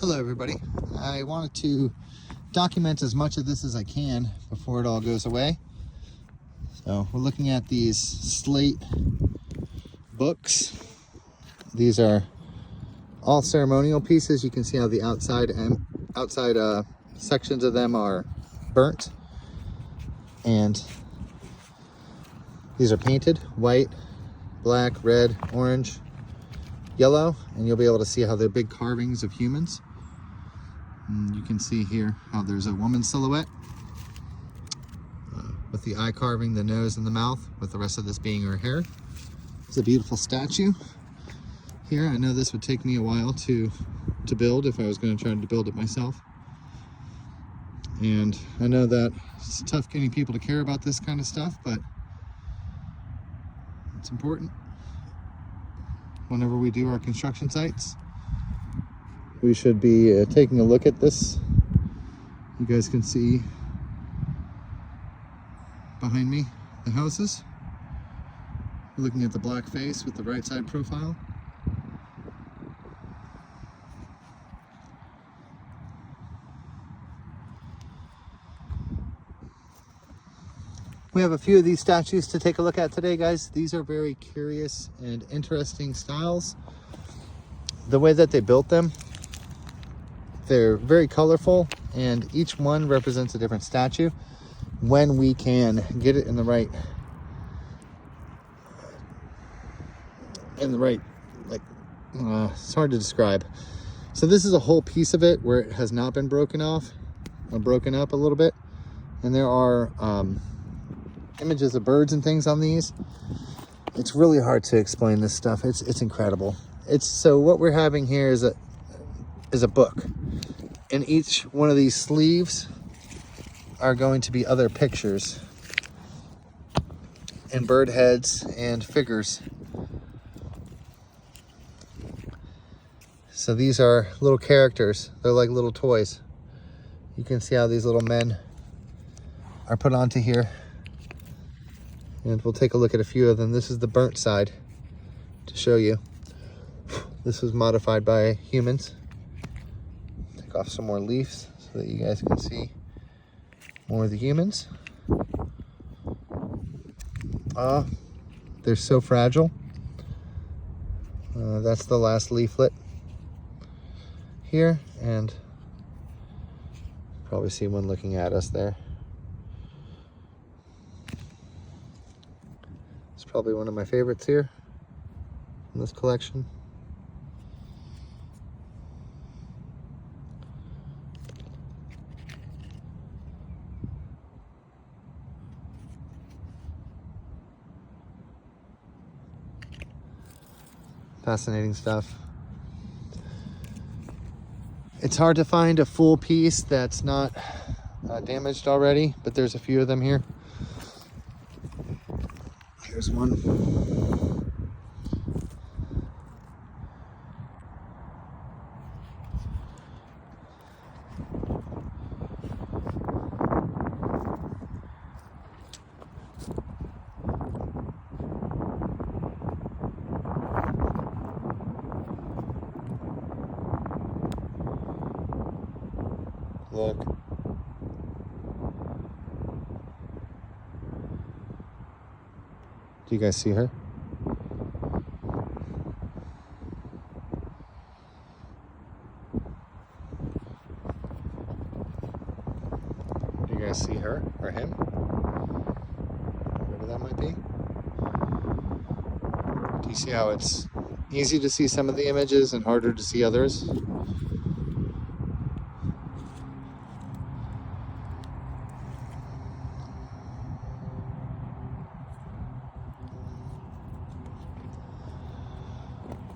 Hello everybody. I wanted to document as much of this as I can before it all goes away. So we're looking at these slate books. These are all ceremonial pieces. You can see how the outside sections of them are burnt, and these are painted white, black, red, orange, yellow, and you'll be able to see how they're big carvings of humans. And you can see here how there's a woman's silhouette with the eye carving, the nose and the mouth, with the rest of this being her hair. It's a beautiful statue here. I know this would take me a while to build if I was going to try to build it myself. And I know that it's tough getting people to care about this kind of stuff, but it's important. Whenever we do our construction sites, we should be taking a look at this. You guys can see behind me the houses. We're looking at the black face with the right side profile. We have a few of these statues to take a look at today, guys. These are very curious and interesting styles. The way that they built them, they're very colorful, and each one represents a different statue. When we can get it in the right, it's hard to describe. So this is a whole piece of it where it has not been broken off or broken up a little bit, and there are images of birds and things on these. It's really hard to explain this stuff. It's incredible. So what we're having here is a book, and each one of these sleeves are going to be other pictures and bird heads and figures. So these are little characters. They're like little toys. You can see how these little men are put onto here. And we'll take a look at a few of them. This is the burnt side to show you. This was modified by humans. Take off some more leaves so that you guys can see more of the humans. They're so fragile. That's the last leaflet here, and probably see one looking at us there. It's probably one of my favorites here in this collection. Fascinating stuff. It's hard to find a full piece that's not damaged already, but there's a few of them here. Here's one. Look. Do you guys see her? Do you guys see her or him? Whatever that might be. Do you see how it's easy to see some of the images and harder to see others?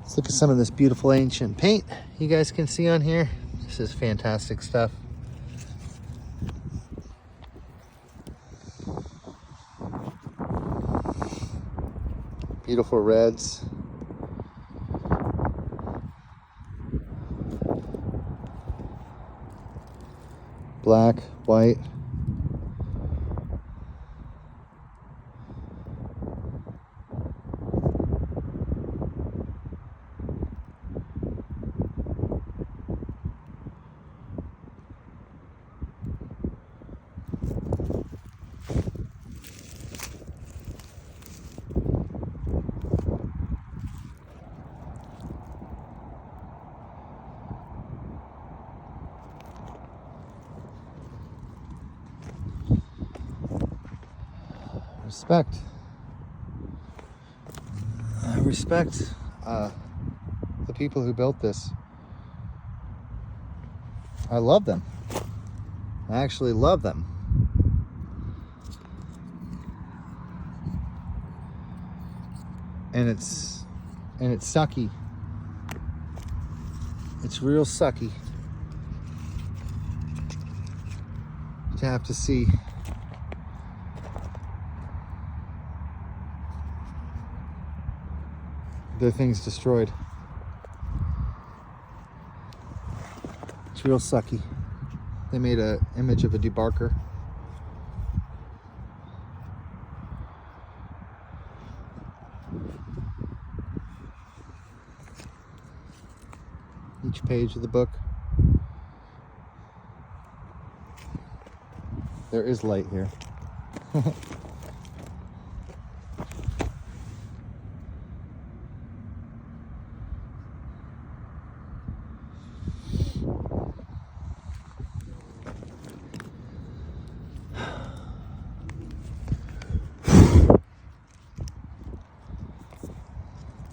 Let's look at some of this beautiful ancient paint you guys can see on here. This is fantastic stuff. Beautiful reds. Black, white. I respect the people who built this. I love them. I actually love them. And it's sucky. It's real sucky to have to see their things destroyed. It's real sucky. They made an image of a debarker. Each page of the book. There is light here.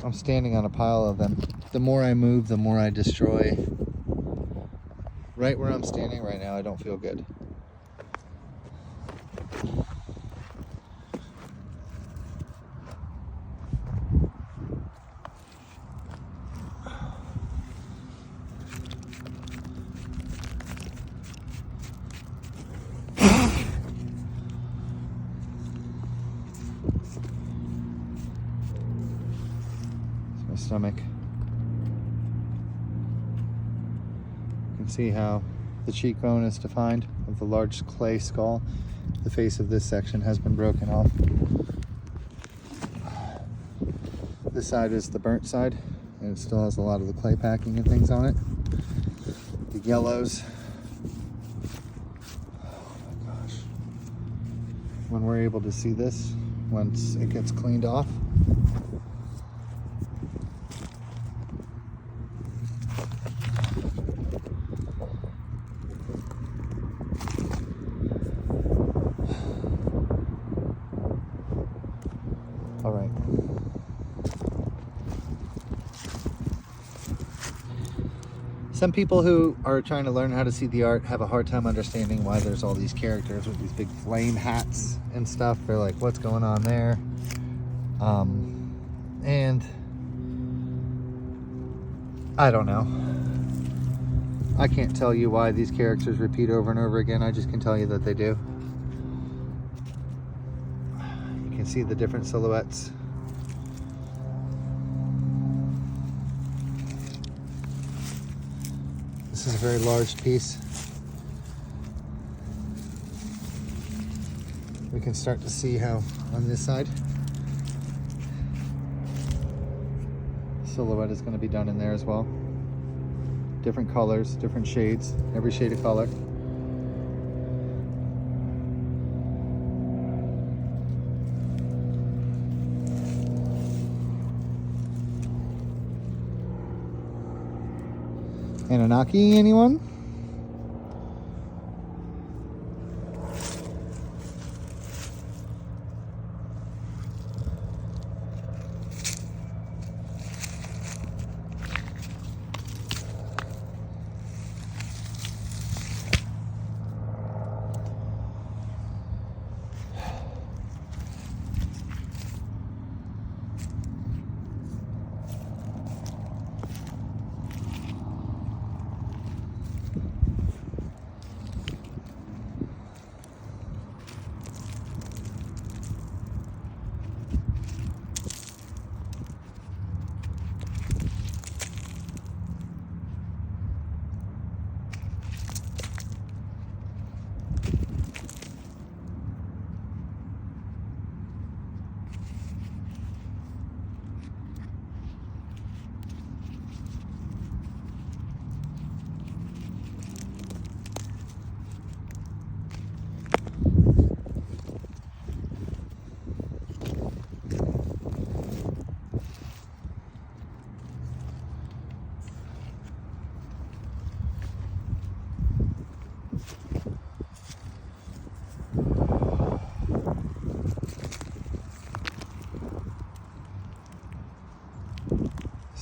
I'm standing on a pile of them. The more I move, the more I destroy. Right where I'm standing right now, I don't feel good. Stomach. You can see how the cheekbone is defined of the large clay skull. The face of this section has been broken off. This side is the burnt side, and it still has a lot of the clay packing and things on it. The yellows. Oh my gosh. When we're able to see this, once it gets cleaned off, all right. Some people who are trying to learn how to see the art have a hard time understanding why there's all these characters with these big flame hats and stuff. They're like, what's going on there? And I don't know. I can't tell you why these characters repeat over and over again. I just can tell you that they do. You can see the different silhouettes. This is a very large piece. We can start to see how on this side silhouette is going to be done in there as well. Different colors, different shades, every shade of color. Anunnaki, anyone?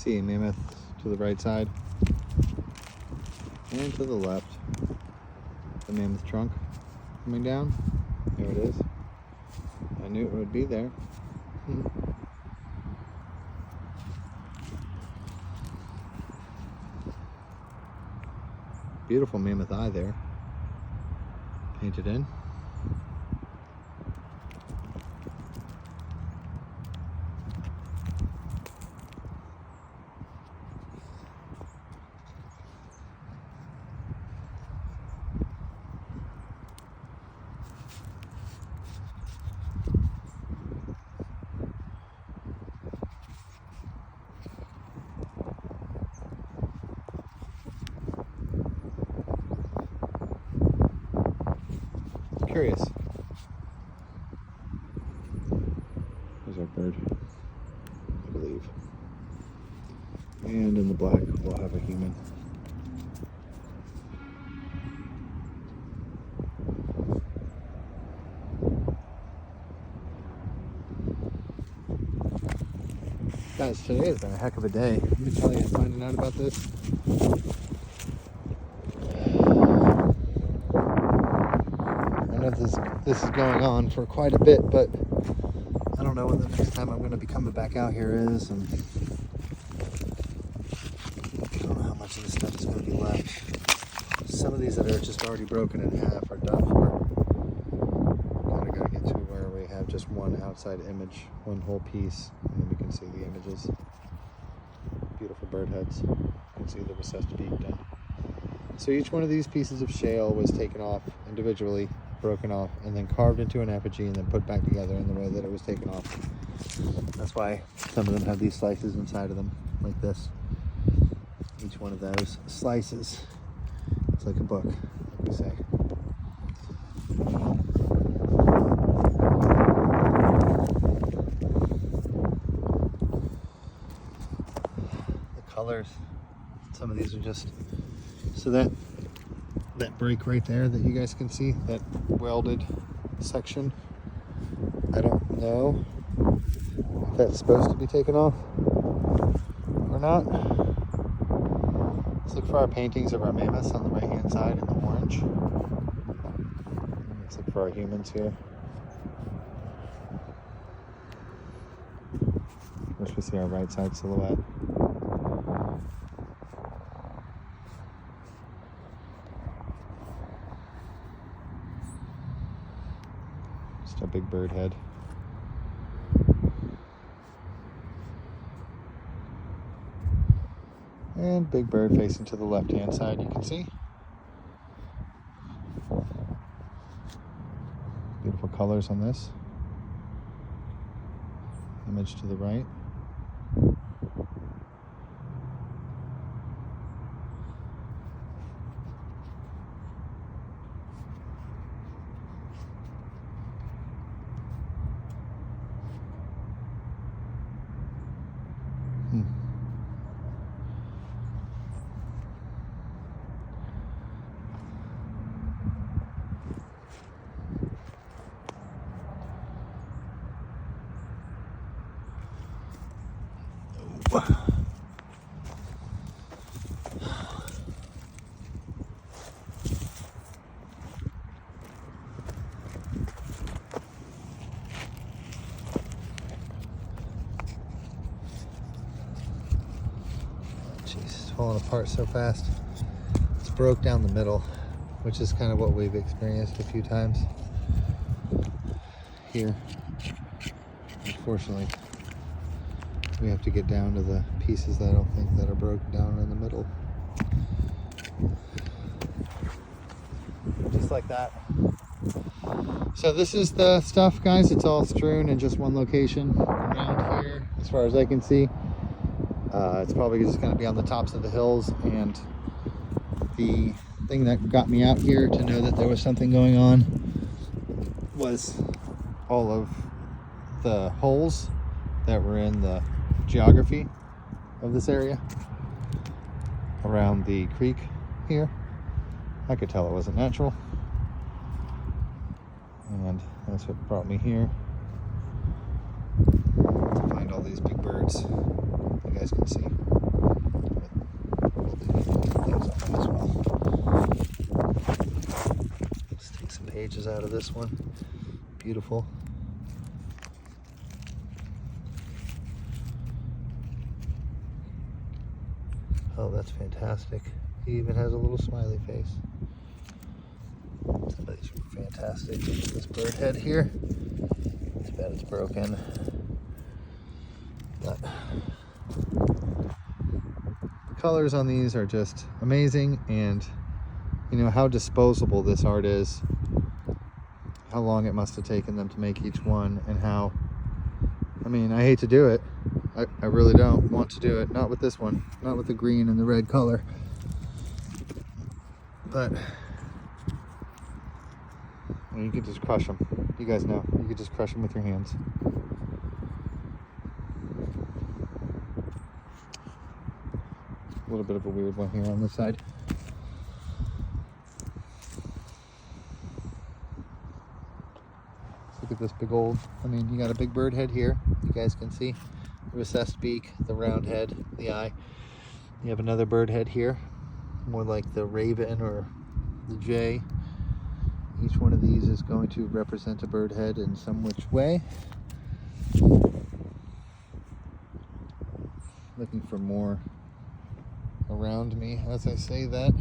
see a mammoth to the right side and to the left. The mammoth trunk coming down. There it is. I knew it would be there. Beautiful mammoth eye there, painted in. Curious. There's our bird, I believe. And in the black, we'll have a human. Guys, today has been a heck of a day. Let me tell you, finding out about this. I know this is going on for quite a bit, but I don't know when the next time I'm going to be coming back out here is, and I don't know how much of this stuff is going to be left. Some of these that are just already broken in half are done for. Kind of got to get to where we have just one outside image, one whole piece, and then we can see the images. Beautiful bird heads. You can see the recessed beak done. So each one of these pieces of shale was taken off individually, broken off, and then carved into an effigy and then put back together in the way that it was taken off. That's why some of them have these slices inside of them, like this. Each one of those slices is like a book, like we say. The colors, some of these are just, so that break right there that you guys can see, that welded section, I don't know if that's supposed to be taken off or not. Let's look for our paintings of our mammoths on the right hand side in the orange. Let's look for our humans here. First we see our right side silhouette. Just a big bird head. And big bird facing to the left hand side, you can see. Beautiful colors on this. Image to the right. It's falling apart so fast. It's broke down the middle, which is kind of what we've experienced a few times here. Unfortunately, we have to get down to the pieces that I don't think that are broken down in the middle. Just like that. So this is the stuff, guys. It's all strewn in just one location around here, as far as I can see. It's probably just going to be on the tops of the hills, and the thing that got me out here to know that there was something going on was all of the holes that were in the geography of this area around the creek here. I could tell it wasn't natural, and that's what brought me here to find all these big birds you guys can see. Let's take some pages out of this one. Beautiful. Oh, that's fantastic. He even has a little smiley face. Somebody's fantastic. This bird head here. Too bad it's broken. But the colors on these are just amazing, and you know how disposable this art is, how long it must have taken them to make each one, and how, I mean, I hate to do it. I really don't want to do it. Not with this one. Not with the green and the red color. But you could just crush them. You guys know. You could just crush them with your hands. A little bit of a weird one here on this side. Look at this big old, I mean, you got a big bird head here. You guys can see the recessed beak, the round head, the eye. You have another bird head here, more like the raven or the jay. Each one of these is going to represent a bird head in some which way. Looking for more around me as I say that.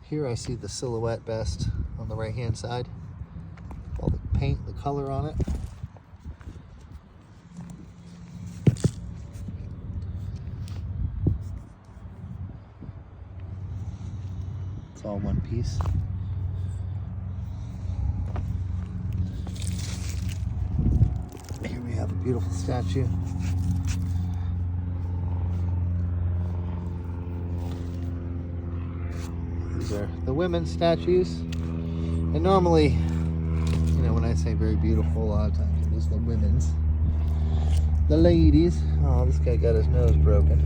Here I see the silhouette best on the right hand side. All the paint, the color on it. It's all one piece. Here we have a beautiful statue. These are the women's statues. And normally, you know, when I say very beautiful, a lot of times it is the women's. The ladies. Oh, this guy got his nose broken.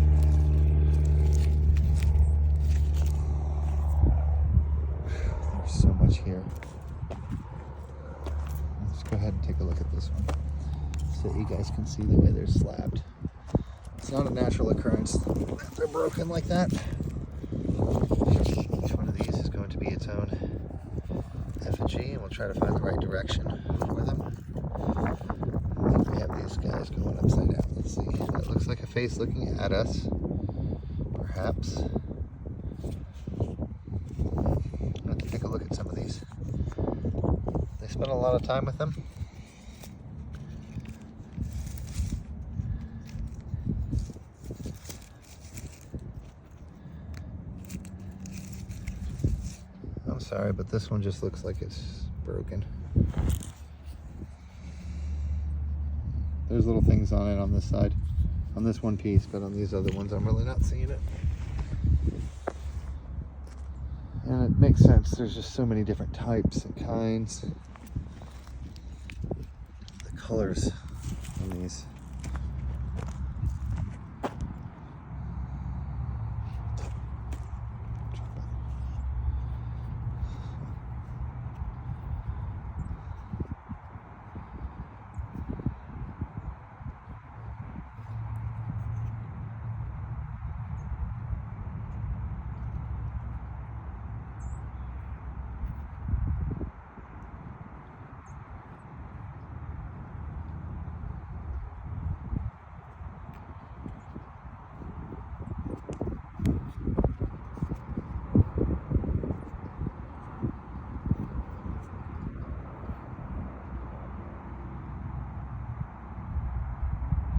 There's so much here. Let's go ahead and take a look at this one so you guys can see the way they're slabbed. It's not a natural occurrence that they're broken like that. Each one of these is going to be its own effigy, and we'll try to find the right direction for them. I think we have these guys going upside down. Let's see. That looks like a face looking at us. Perhaps. Let's take a look at some of these. They spent a lot of time with them. I'm sorry, but this one just looks like it's broken. There's little things on it on this side, on this one piece, but on these other ones I'm really not seeing it. And it makes sense, there's just so many different types and kinds. The colors on these.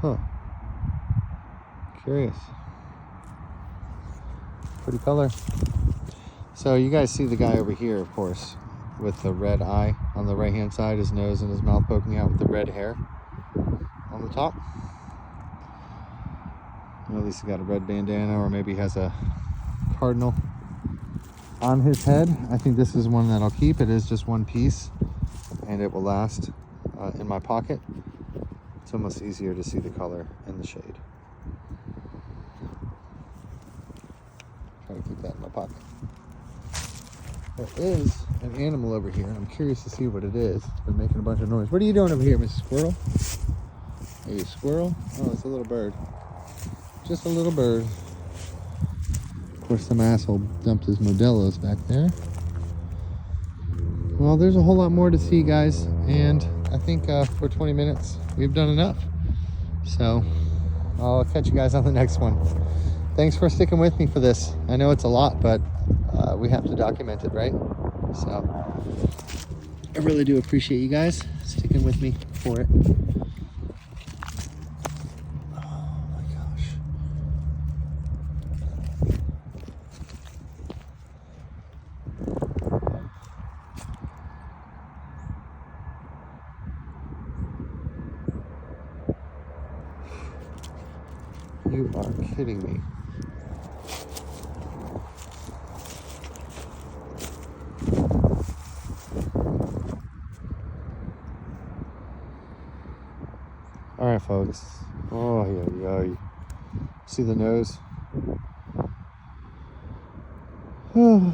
Huh. Curious. Pretty color. So you guys see the guy over here, of course, with the red eye on the right hand side, his nose and his mouth poking out with the red hair on the top. Well, at least he got a red bandana, or maybe he has a cardinal on his head. I think this is one that I'll keep. It is just one piece and it will last in my pocket. It's almost easier to see the color in the shade. Try to keep that in my pocket. There is an animal over here, and I'm curious to see what it is. It's been making a bunch of noise. What are you doing over here, Mrs. Squirrel? Maybe a squirrel? Oh, it's a little bird. Just a little bird. Of course, some asshole dumped his Modelo's back there. Well, there's a whole lot more to see, guys. And I think for 20 minutes, we've done enough. So I'll catch you guys on the next one. Thanks for sticking with me for this. I know it's a lot, but we have to document it, right? So I really do appreciate you guys sticking with me for it. Oh my gosh. You are kidding me. All right, folks. Oh, yeah. See the nose? The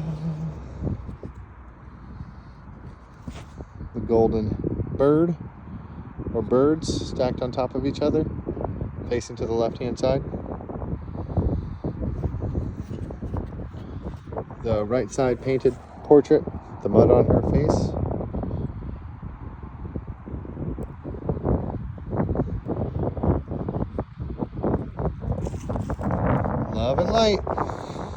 golden bird or birds stacked on top of each other, facing to the left-hand side. The right side painted portrait, the mud on her face. Love and light.